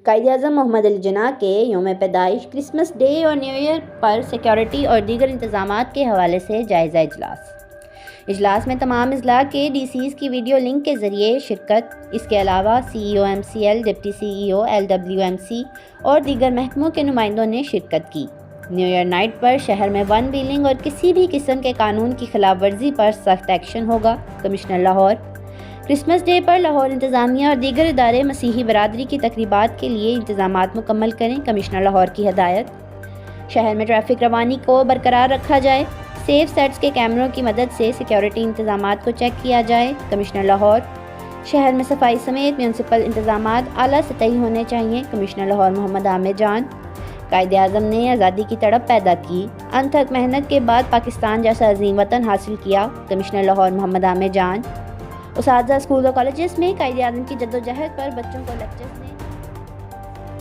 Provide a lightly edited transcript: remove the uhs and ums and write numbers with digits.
قائد اعظم محمد علی جناح کے یوم پیدائش، کرسمس ڈے اور نیو ایئر پر سیکیورٹی اور دیگر انتظامات کے حوالے سے جائزہ اجلاس۔ اجلاس میں تمام اضلاع کے ڈی سیز کی ویڈیو لنک کے ذریعے شرکت۔ اس کے علاوہ C E O M C L, deputy C E O L W M C اور دیگر محکموں کے نمائندوں نے شرکت کی۔ نیو ایئر نائٹ پر شہر میں ون ویلنگ اور کسی بھی قسم کے قانون کی خلاف ورزی پر سخت ایکشن ہوگا، کمشنر لاہور۔ کرسمس ڈے پر لاہور انتظامیہ اور دیگر ادارے مسیحی برادری کی تقریبات کے لیے انتظامات مکمل کریں، کمشنر لاہور کی ہدایت۔ شہر میں ٹریفک روانی کو برقرار رکھا جائے، سیف سیٹس کے کیمروں کی مدد سے سیکیورٹی انتظامات کو چیک کیا جائے، کمشنر لاہور۔ شہر میں صفائی سمیت میونسپل انتظامات اعلیٰ سطحی ہونے چاہیے، کمشنر لاہور محمد عامر جان۔ قائد اعظم نے آزادی کی تڑپ پیدا کی، انتھک محنت کے بعد پاکستان جیسا عظیم وطن حاصل کیا، کمشنر لاہور محمد عامر جان۔ اساتذہ اسکول اور کالجز میں قائد اعظم کی جدوجہد پر بچوں کو لیکچرز نے